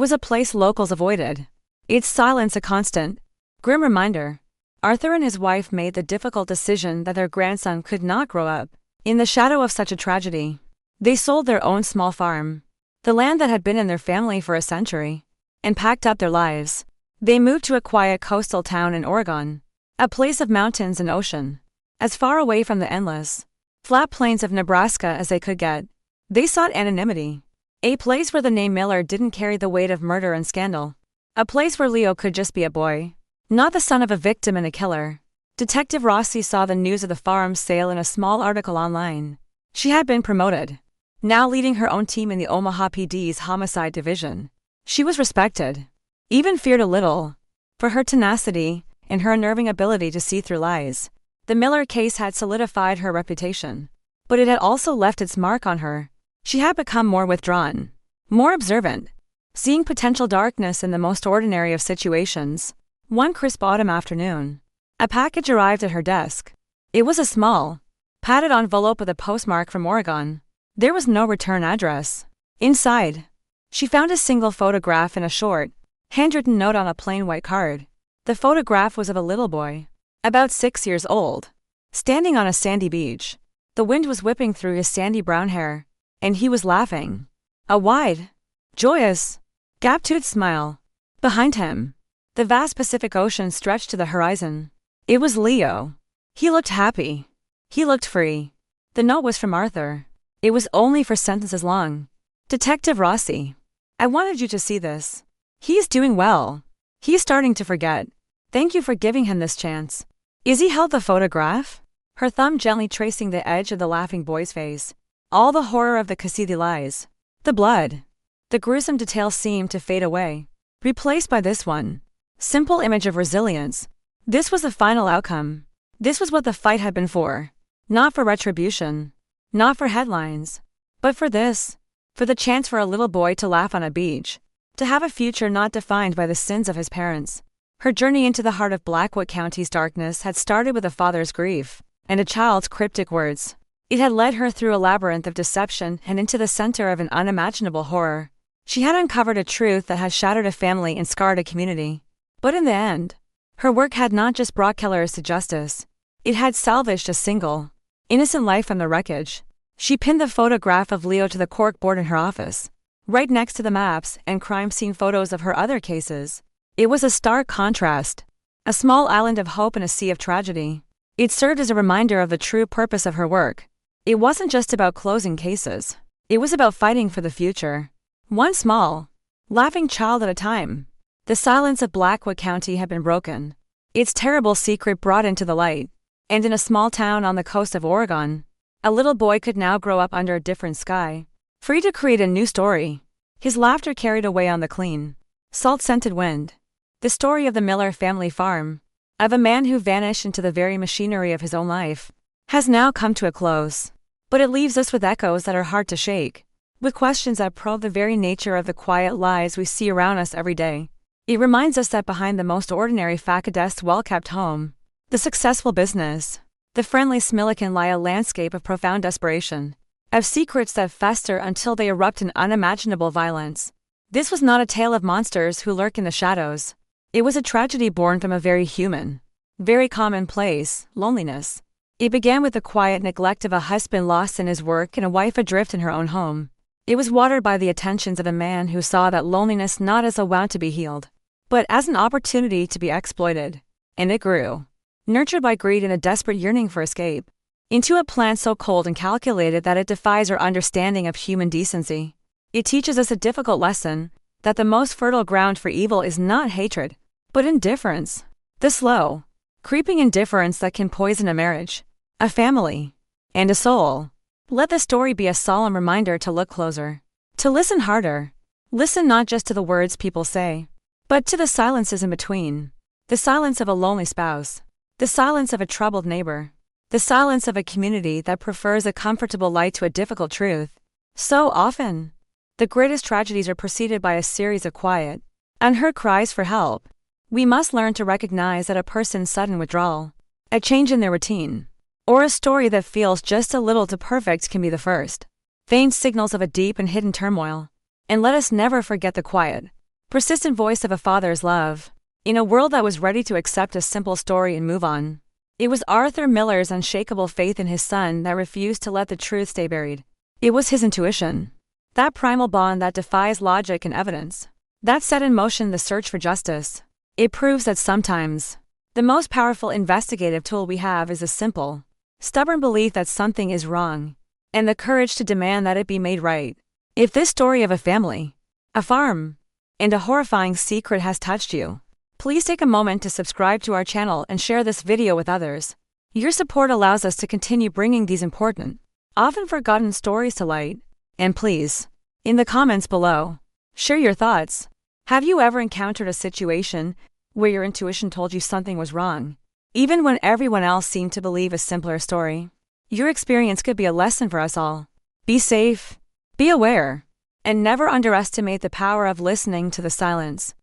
was a place locals avoided, its silence a constant, grim reminder. Arthur and his wife made the difficult decision that their grandson could not grow up in the shadow of such a tragedy. They sold their own small farm, the land that had been in their family for a century, and packed up their lives. They moved to a quiet coastal town in Oregon, a place of mountains and ocean, as far away from the endless, flat plains of Nebraska as they could get. They sought anonymity, a place where the name Miller didn't carry the weight of murder and scandal, a place where Leo could just be a boy, not the son of a victim and a killer. Detective Rossi saw the news of the farm's sale in a small article online. She had been promoted, now leading her own team in the Omaha PD's homicide division. She was respected, even feared a little, for her tenacity and her unnerving ability to see through lies. The Miller case had solidified her reputation, but it had also left its mark on her. She had become more withdrawn, more observant, seeing potential darkness in the most ordinary of situations. One crisp autumn afternoon, a package arrived at her desk. It was a small, padded envelope with a postmark from Oregon. There was no return address. Inside, she found a single photograph and a short, handwritten note on a plain white card. The photograph was of a little boy, about 6 years old, standing on a sandy beach. The wind was whipping through his sandy brown hair, and he was laughing. A wide, joyous, gap-toothed smile. Behind him, the vast Pacific Ocean stretched to the horizon. It was Leo. He looked happy. He looked free. The note was from Arthur. It was only 4 sentences long. Detective Rossi, I wanted you to see this. He's doing well. He's starting to forget. Thank you for giving him this chance. Izzy held the photograph, her thumb gently tracing the edge of the laughing boy's face. All the horror of the Cassidy lies, the blood, the gruesome details seemed to fade away, replaced by this one simple image of resilience. This was the final outcome. This was what the fight had been for. Not for retribution, not for headlines, but for this, for the chance for a little boy to laugh on a beach, to have a future not defined by the sins of his parents. Her journey into the heart of Blackwood County's darkness had started with a father's grief and a child's cryptic words. It had led her through a labyrinth of deception and into the center of an unimaginable horror. She had uncovered a truth that had shattered a family and scarred a community. But in the end, Her work had not just brought killers to justice, it had salvaged a single, innocent life from the wreckage. She pinned the photograph of Leo to the corkboard in her office, right next to the maps and crime scene photos of her other cases. It was a stark contrast, a small island of hope in a sea of tragedy. It served as a reminder of the true purpose of her work. It wasn't just about closing cases. It was about fighting for the future. One small, laughing child at a time. The silence of Blackwood County had been broken, its terrible secret brought into the light. And in a small town on the coast of Oregon, a little boy could now grow up under a different sky, free to create a new story. His laughter carried away on the clean, salt-scented wind. The story of the Miller family farm, of a man who vanished into the very machinery of his own life, has now come to a close. But it leaves us with echoes that are hard to shake, with questions that probe the very nature of the quiet lies we see around us every day. It reminds us that behind the most ordinary Facadest's well-kept home, the successful business, the friendly Smillican lie a landscape of profound desperation, of secrets that fester until they erupt in unimaginable violence. This was not a tale of monsters who lurk in the shadows. It was a tragedy born from a very human, very commonplace loneliness. It began with the quiet neglect of a husband lost in his work and a wife adrift in her own home. It was watered by the attentions of a man who saw that loneliness not as a wound to be healed, but as an opportunity to be exploited. And it grew, nurtured by greed and a desperate yearning for escape, into a plant so cold and calculated that it defies our understanding of human decency. It teaches us a difficult lesson, that the most fertile ground for evil is not hatred, but indifference. The slow, creeping indifference that can poison a marriage, a family, and a soul. Let the story be a solemn reminder to look closer, to listen harder. Listen not just to the words people say, but to the silences in between. The silence of a lonely spouse, the silence of a troubled neighbor, the silence of a community that prefers a comfortable light to a difficult truth. So often, the greatest tragedies are preceded by a series of quiet, unheard cries for help. We must learn to recognize that a person's sudden withdrawal, a change in their routine, or a story that feels just a little too perfect can be the first, faint signals of a deep and hidden turmoil. And let us never forget the quiet, persistent voice of a father's love. In a world that was ready to accept a simple story and move on, it was Arthur Miller's unshakable faith in his son that refused to let the truth stay buried. It was his intuition, that primal bond that defies logic and evidence, that set in motion the search for justice. It proves that sometimes, the most powerful investigative tool we have is a simple, stubborn belief that something is wrong, and the courage to demand that it be made right. If this story of a family, a farm, and a horrifying secret has touched you, please take a moment to subscribe to our channel and share this video with others. Your support allows us to continue bringing these important, often forgotten stories to light. And please, in the comments below, share your thoughts. Have you ever encountered a situation where your intuition told you something was wrong, even when everyone else seemed to believe a simpler story? Your experience could be a lesson for us all. Be safe, be aware, and never underestimate the power of listening to the silence.